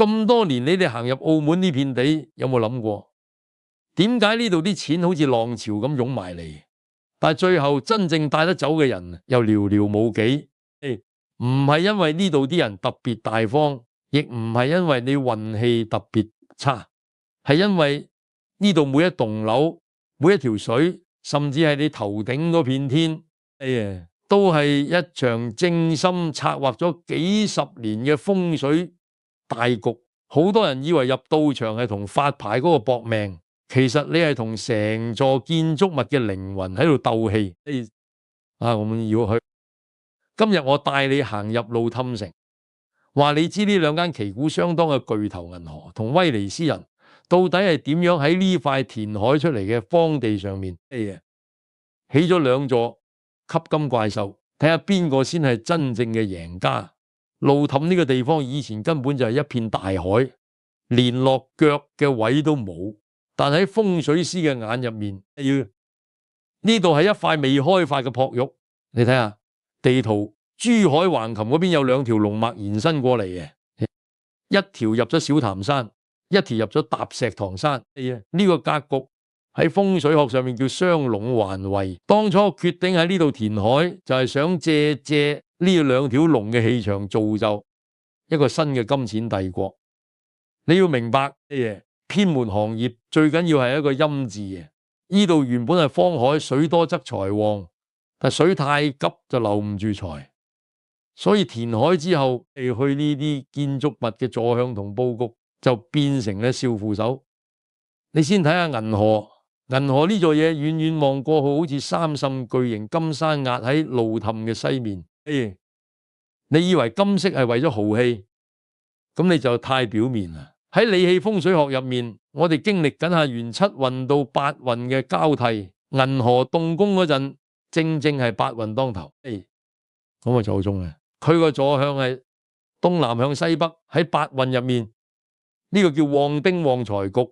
咁多年你哋行入澳門呢片地，有冇諗過點解呢度啲錢好似浪潮咁湧埋嚟？但係最後真正帶得走嘅人又寥寥無幾。唔係因為呢度啲人特別大方，亦唔係因為你運氣特別差，係因為呢度每一棟樓、每一條水，甚至係你頭頂嗰片天，都係一場精心策劃咗幾十年嘅風水大局。好多人以為入道場係同發牌嗰個搏命，其實你係同成座建築物嘅靈魂喺度鬥氣。我們要去。今日我帶你行入路氹城，話你知呢兩間旗鼓相當嘅巨頭銀河同威尼斯人到底係點樣喺呢塊填海出嚟嘅荒地上面起咗兩座吸金怪獸，睇下邊個先係真正嘅贏家。路氹呢個地方以前根本就係一片大海，連落腳嘅位都冇，但喺風水師嘅眼入面，呢度係一塊未開發嘅璞玉。你睇下地圖，珠海橫琴嗰邊有兩條龍脈延伸過嚟嘅，一條入咗小潭山，一條入咗踏石塘山。呢個格局喺風水學上面叫雙龍環圍。當初決定喺呢度填海，就係想借呢兩條龍嘅氣場，造就一個新嘅金錢帝國。你要明白，偏門行業最緊要係一個陰字嘅。呢度原本係荒海，水多則財旺，但水太急就留唔住財，所以填海之後，去呢啲建築物嘅坐向同佈局就變成咧少扶手。你先睇下銀河，銀河呢座嘢遠遠望過去，好似三滲巨型金山壓喺路氹嘅西面。你以為金色係為咗豪氣，咁你就太表面啦。喺理氣風水學入面，我哋經歷緊下元七運到八運嘅交替，銀河動工嗰陣，正係八運當頭。咁啊就中嘅，佢個坐向係東南向西北，喺八運入面，呢個叫旺丁旺財局。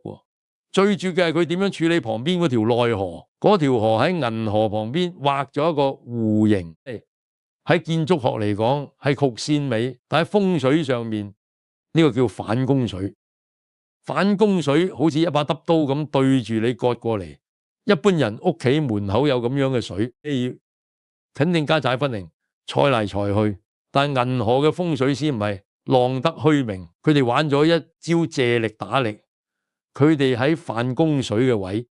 最主要嘅係佢點樣處理旁邊嗰條內河，嗰條河喺銀河旁邊畫咗一個弧形。喺建築學嚟講係曲線美，但喺風水上面呢個叫反弓水。反弓水好似一把揼刀咁對住你割過嚟。一般人屋企門口有咁樣嘅水，肯定家宅不寧，財嚟財去。但銀河嘅風水師唔係浪得虛名，佢哋玩咗一招借力打力。佢哋喺反弓水嘅位，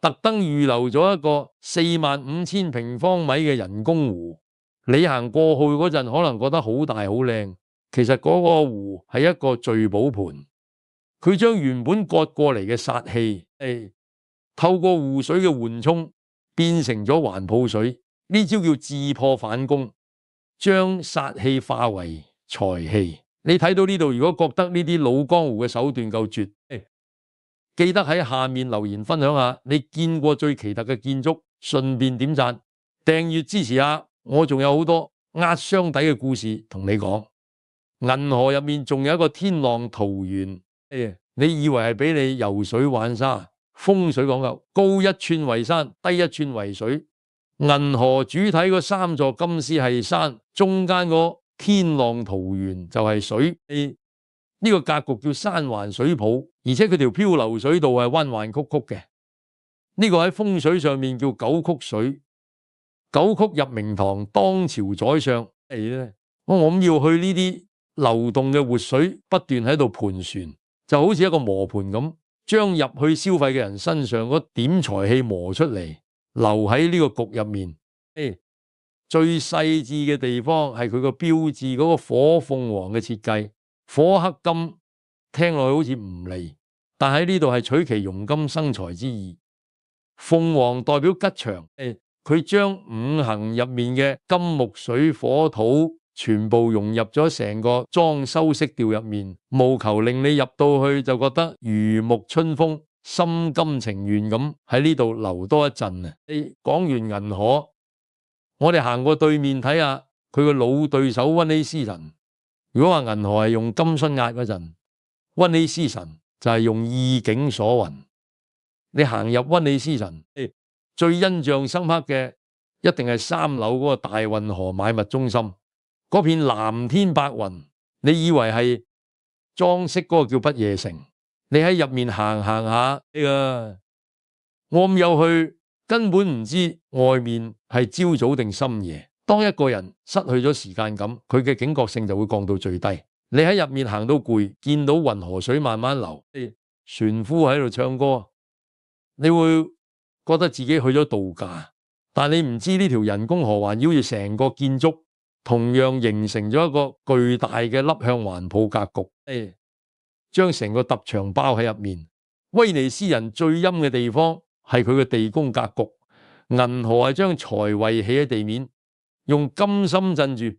特登預留咗一個45000平方米嘅人工湖。你行過去嗰陣可能覺得好大好靚，其實嗰個湖係一個聚寶盆。佢將原本割過嚟嘅煞氣，透過湖水嘅緩衝變成咗環抱水。呢招叫自破反弓，將煞氣化為財氣。你睇到呢度，如果覺得呢啲老江湖嘅手段夠絕，記得喺下面留言分享下你見過最奇特嘅建築，順便點讚訂閱支持下。我仲有好多壓箱底嘅故事同你講。銀河入面仲有一個天浪桃園，你以為係俾你游水玩沙？風水講究高一寸為山，低一寸為水。銀河主體嗰三座金絲係山，中間個天浪桃園就係水。呢個格局叫山環水抱，而且佢條漂流水道係彎彎曲曲嘅。呢個喺風水上面叫九曲水。九曲入明堂，當朝宰相。我諗要去呢啲流動嘅活水不斷喺度盤旋，就好似一個磨盤咁，將入去消費嘅人身上嗰點財氣磨出嚟，留喺呢個局入面。最細緻嘅地方係佢個標誌嗰個火鳳凰嘅設計，火克金聽落去好似唔利，但喺呢度係取其容金生財之意。鳳凰代表吉祥，佢將五行入面嘅金木水火土全部融入咗成個裝修色調入面，務求令你入到去就覺得如沐春風，心甘情願咁喺呢度留多一陣啊！講完銀河，我哋行過對面睇下佢個老對手溫希思臣。如果話銀河係用金巽壓嗰陣，溫希思臣就係用意境所云。你行入溫希思臣，最印象深刻嘅一定係3樓嗰個大運河買物中心，嗰片藍天白雲，你以為係裝飾嗰個叫不夜城。你喺入面行下，我咁有去，根本唔知外面係朝早定深夜。當一個人失去咗時間感，佢嘅警覺性就會降到最低。你喺入面行到攰，見到雲河水慢慢流，船夫喺度唱歌，你會覺得自己去咗度假。但你唔知呢條人工河環繞住成個建築，同樣形成咗一個巨大嘅凹向環抱格局，將成個揼牆包喺入面。威尼斯人最陰嘅地方係佢嘅地宮格局，銀河係將財位起喺地面，用金心鎮住。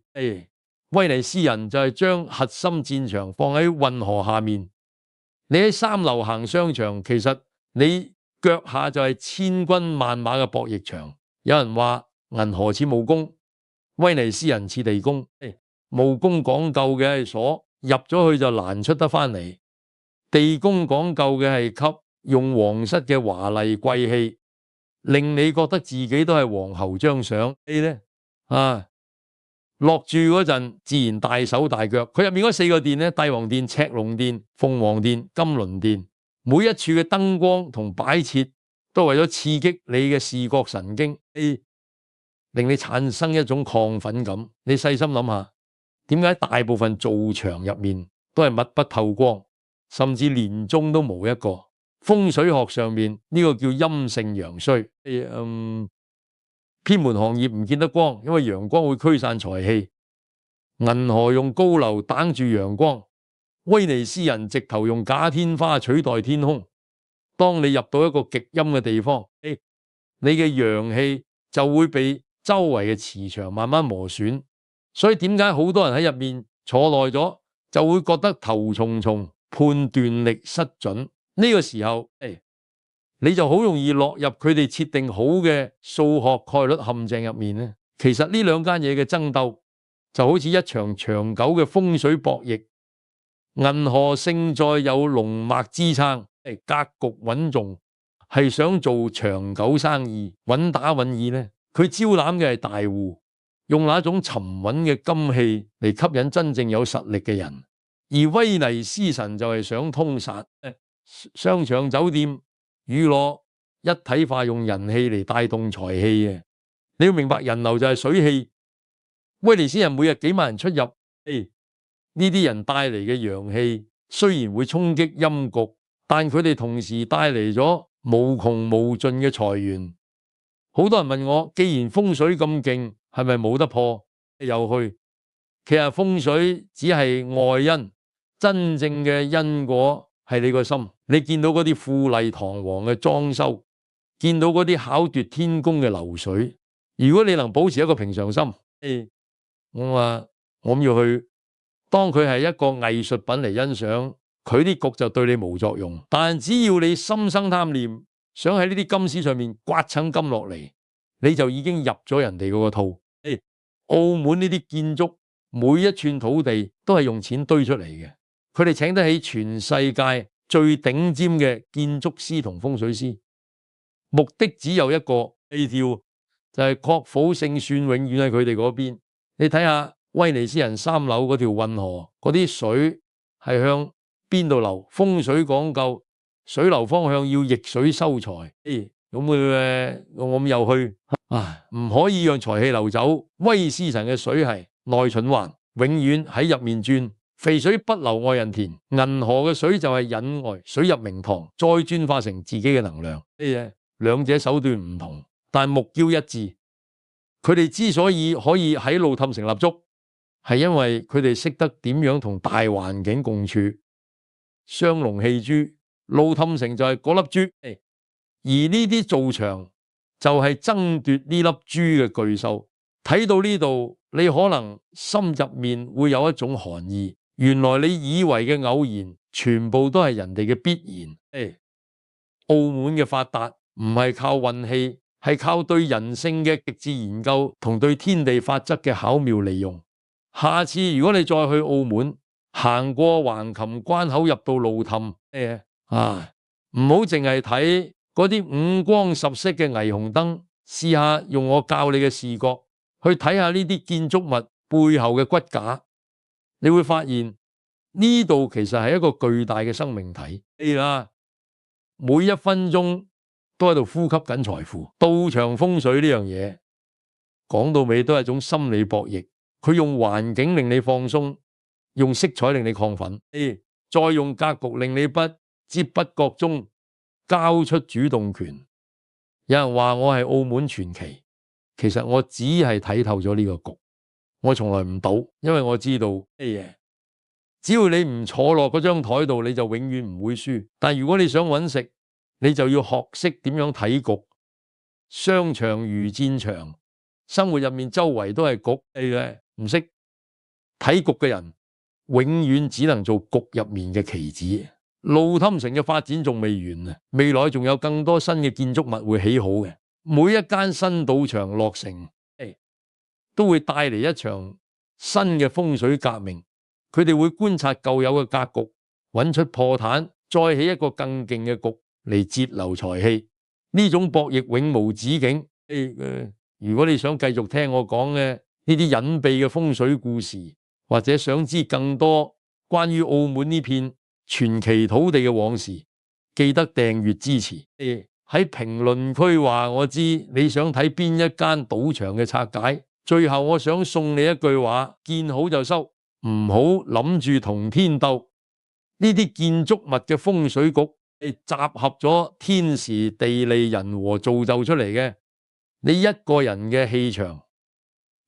威尼斯人就係將核心戰場放喺運河下面。你喺3樓行商場，其實你腳下就係千軍萬馬嘅博弈場。有人話銀河似墓宮，威尼斯人似地宮。墓宮講究嘅係鎖，入咗去就難出得翻嚟。地宮講究嘅係給，用皇室嘅華麗貴氣，令你覺得自己都係皇后張相。落住嗰陣自然大手大腳。佢入面嗰4個殿呢，帝王殿、赤龍殿、鳳凰殿、金輪殿，每一處嘅燈光同擺設都為咗刺激你嘅視覺神經，令你產生一種亢奮感。你細心諗下，點解大部分造場入面都係密不透光，甚至連鐘都冇一個？風水學上面呢個叫陰盛陽衰。偏門行業唔見得光，因為陽光會驅散財氣。銀河用高樓擋住陽光，威尼斯人直頭用假天花取代天空。當你入到一個極陰嘅地方，你嘅陽氣就會被周圍嘅磁場慢慢磨損。所以點解好多人喺入面坐耐咗就會覺得頭重重，判斷力失準？呢個時候你就好容易落入佢哋設定好嘅數學概率陷阱入面呢。其實呢兩間嘢嘅爭鬥就好似一場長久嘅風水博弈。銀河勝在有龍脈支撐，格局穩重，係想做長久生意，穩打穩意呢。佢招攬嘅係大戶，用那種沉穩嘅金氣嚟吸引真正有實力嘅人。而威尼斯神就係想通殺，商場、酒店、娛樂一體化，用人氣嚟帶動財氣嘅。你要明白，人流就係水氣。威尼斯人每日幾萬人出入，呢啲人帶嚟嘅陽氣雖然會衝擊陰局，但佢哋同時帶嚟咗無窮無盡嘅財源。好多人問我，既然風水咁勁，係咪冇得破？又去，其實風水只係外因，真正嘅因果係你個心。你見到嗰啲富麗堂皇嘅裝修，見到嗰啲巧奪天工嘅流水，如果你能保持一個平常心，我話我要去，當佢係一個藝術品嚟欣賞，佢啲局就對你冇作用。但只要你心生貪念，想喺呢啲金絲上面刮層金落嚟，你就已經入咗人哋嗰個套。澳門呢啲建築每一寸土地都係用錢堆出嚟嘅，佢哋請得起全世界最頂尖嘅建築師同風水師，目的只有一個，就係確保勝算永遠喺佢哋嗰邊。你睇下威尼斯人3樓嗰條運河，嗰啲水係向邊度流？風水講究水流方向要逆水收財。咁我又去，唔可以讓財氣流走。威尼斯神嘅水係內循環，永遠喺入面轉。肥水不流外人田，銀河嘅水就係引外，水入明堂，再轉化成自己嘅能量。兩者手段唔同，但目標一致。佢哋之所以可以喺路氹城立足，係因為佢哋識得點樣同大環境共處。雙龍戲珠，路氹城就係嗰粒珠，而呢啲造場就係爭奪呢粒珠嘅巨獸。睇到呢度，你可能心入面會有一種寒意。原來你以為嘅偶然，全部都係人哋嘅必然。澳門嘅發達唔係靠運氣，係靠對人性嘅極致研究同對天地法則嘅巧妙利用。下次如果你再去澳門，行過橫琴關口入到路氹，唔好淨係睇嗰啲五光十色嘅霓虹燈，試下用我教你嘅視覺去睇下呢啲建築物背後嘅骨架。你會發現呢度其實係一個巨大嘅生命體。每一分鐘都喺度呼吸緊財富。道場風水呢樣嘢講到尾都係一種心理博弈，佢用環境令你放鬆，用色彩令你亢奮，再用格局令你不知不覺中交出主動權。有人話我係澳門傳奇，其實我只係睇透咗呢個局，我從來唔賭，因為我知道只要你唔坐落嗰張台度，你就永遠唔會輸。但如果你想揾食，你就要學識點樣睇局。商場如戰場，生活入面周圍都係局，唔識睇局嘅人，永遠只能做局入面嘅棋子。路氹城嘅發展仲未完啊，未來仲有更多新嘅建築物會起好嘅。每一間新賭場落成，都會帶嚟一場新嘅風水革命。佢哋會觀察舊有嘅格局，揾出破綻，再起一個更勁嘅局嚟節流財氣。呢種博弈永無止境。如果你想繼續聽我講嘅呢啲隱秘嘅風水故事，或者想知更多關於澳門呢片傳奇土地嘅往事，記得訂閱支持。喺評論區話我知你想睇邊一間賭場嘅拆解。最後我想送你一句話：見好就收，唔好諗住同天鬥。呢啲建築物嘅風水局，集合咗天時地利人和造就出嚟嘅。你一個人嘅氣場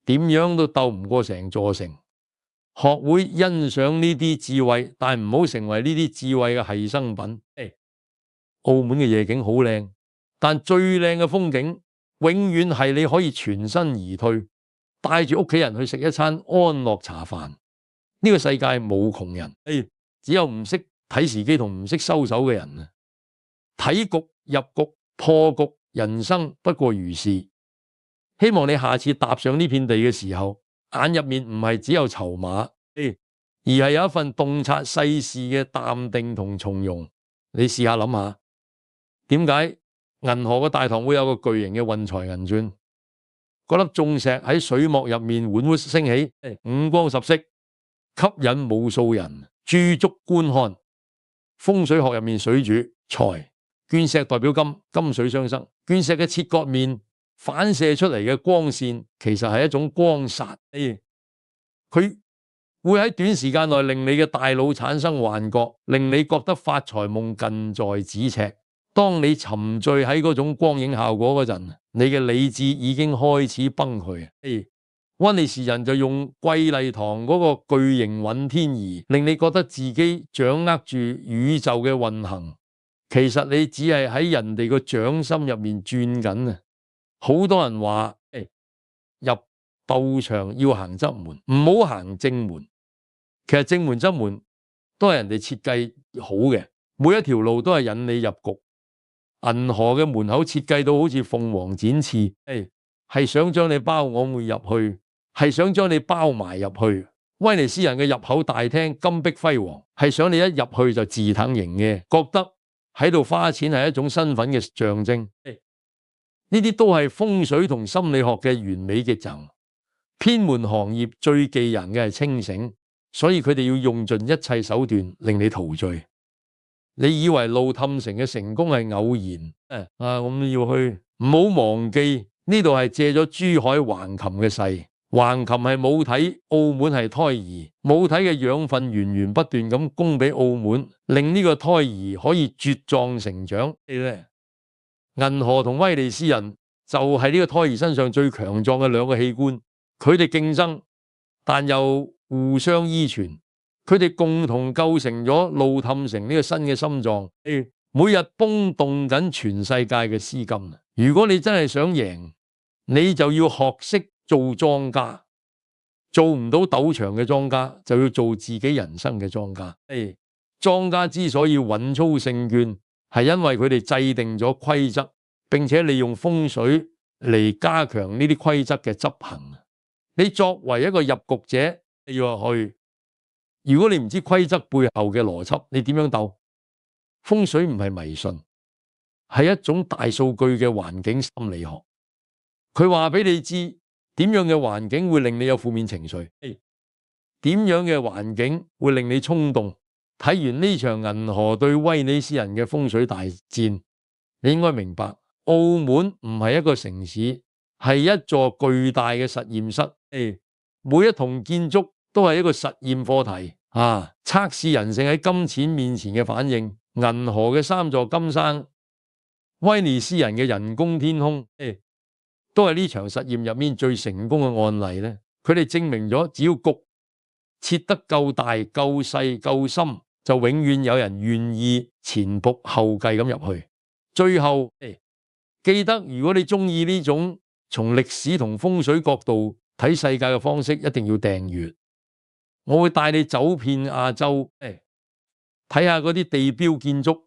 點樣都鬥唔過成座城。學會欣賞呢啲智慧，但唔好成為呢啲智慧嘅犧牲品。澳門嘅夜景好靚，但最靚嘅風景永遠係你可以全身而退，帶住屋企人去食一餐安樂茶飯。呢個世界冇窮人，只有唔識睇時機同唔識收手嘅人。睇局入局破局，人生不過如是。希望你下次踏上呢片地嘅時候，眼入面唔係只有籌碼，而係有一份洞察世事嘅淡定同從容。你試下諗下，點解銀河嘅大堂會有個巨型嘅運財銀鑽？嗰粒重石喺水幕入面緩緩升起，五光十色，吸引無數人駐足觀看。風水學入面，水主財，絹石代表金，金水相生。絹石嘅切割面反射出嚟嘅光線，其實係一種光煞。佢會喺短時間內令你嘅大腦產生幻覺，令你覺得發財夢近在咫尺。當你沉醉喺嗰種光影效果嗰陣，你嘅理智已經開始崩潰。溫利時人就用桂麗堂嗰個巨型尹天儀，令你覺得自己掌握住宇宙嘅運行。其實你只係喺人哋個掌心入面轉緊啊！好多人話入道場要行側門，唔好行正門。其實正門側門都係人哋設計好嘅，每一條路都係引你入局。銀河嘅門口設計到好似鳳凰展翅，係想將你包我會入去，係想將你包埋入去。威尼斯人嘅入口大廳金碧輝煌，係想你一入去就自沓型嘅，覺得喺度花錢係一種身份嘅象徵。呢啲都係風水同心理學嘅完美極贈。偏門行業最忌人嘅係清醒，所以佢哋要用盡一切手段令你陶醉。你以為路氹城嘅成功係偶然？咁要去，唔好忘記呢度係借咗珠海橫琴嘅勢。橫琴係母體，澳門係胎兒，母體嘅養分源源不斷咁供俾澳門，令呢個胎兒可以茁壯成長。銀河同威尼斯人就係呢個胎兒身上最強壯嘅兩個器官，佢哋競爭，但又互相依存。佢哋共同構成咗路氹城呢個新嘅心臟，每日蹦動緊全世界嘅絲金。如果你真係想贏，你就要學識做莊家，做唔到賭場嘅莊家，就要做自己人生嘅莊家。莊家之所以穩操勝券，係因為佢哋制定咗規則，並且利用風水嚟加強呢啲規則嘅執行。你作為一個入局者，你要去。如果你唔知規則背後嘅邏輯，你點樣鬥？風水唔係迷信，係一種大數據嘅環境心理學。佢話俾你知點樣嘅環境會令你有負面情緒，點樣嘅環境會令你衝動？睇完呢場銀河對威尼斯人嘅風水大戰，你應該明白，澳門唔係一個城市，係一座巨大嘅實驗室。每一棟建築都係一個實驗課題啊，測試人性喺金錢面前嘅反應。銀河嘅三座金山，威尼斯人嘅人工天空，都係呢場實驗入面最成功嘅案例咧。佢哋證明咗，只要局設得夠大、夠細、夠深，就永遠有人願意前仆後繼咁入去。最後，記得如果你中意呢種從歷史同風水角度睇世界嘅方式，一定要訂閱。我會帶你走遍亞洲，睇下嗰啲地標建築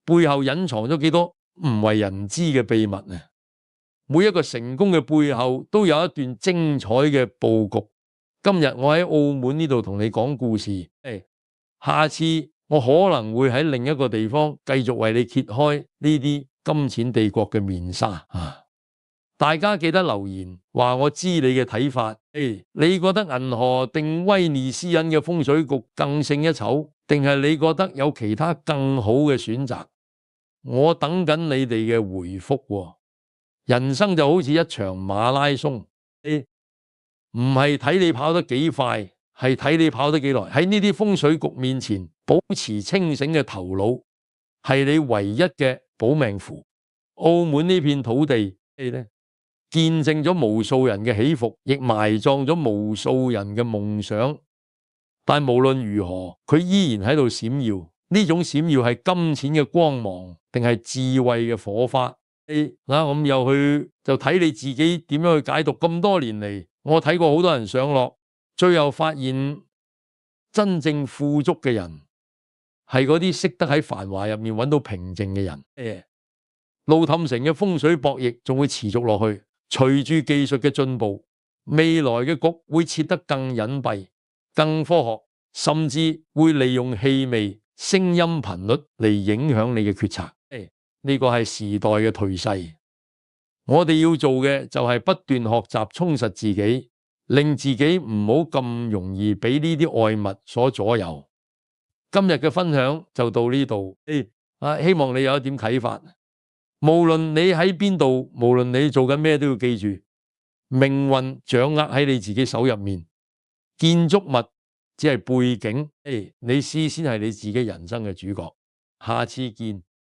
背後隱藏咗幾多唔為人知嘅秘密啊！每一個成功嘅背後都有一段精彩嘅佈局。今日我喺澳門呢度同你講故事，下次我可能會喺另一個地方繼續為你揭開呢啲金錢帝國嘅面紗啊！大家記得留言話我知你嘅睇法。你覺得銀河定威尼斯人嘅風水局更勝一籌，定係你覺得有其他更好嘅選擇？我等緊你哋嘅回覆。人生就好似一場馬拉松，唔係睇你跑得幾快，係睇你跑得幾耐。喺呢啲風水局面前，保持清醒嘅頭腦係你唯一嘅保命符。澳門呢片土地見證咗無數人嘅起伏，亦埋葬咗無數人嘅夢想。但無論如何，佢依然喺度閃耀。呢種閃耀係金錢嘅光芒，定係智慧嘅火花？咁又去就睇你自己點樣去解讀。咁多年嚟，我睇過好多人上落，最後發現真正富足嘅人係嗰啲識得喺繁華入面揾到平靜嘅人。路氹城嘅風水博弈仲會持續落去。隨住技術嘅進步，未來嘅局會設得更隱蔽、更科學，甚至會利用氣味、聲音頻率嚟影響你嘅決策。呢個係時代嘅頹勢。我哋要做嘅就係不斷學習，充實自己，令自己唔好咁容易俾呢啲外物所左右。今日嘅分享就到呢度。希望你有一點啟發。無論你喺邊度，無論你做緊咩，都要記住，命運掌握喺你自己手入面，建築物只係背景，你先係你自己人生嘅主角。下次見。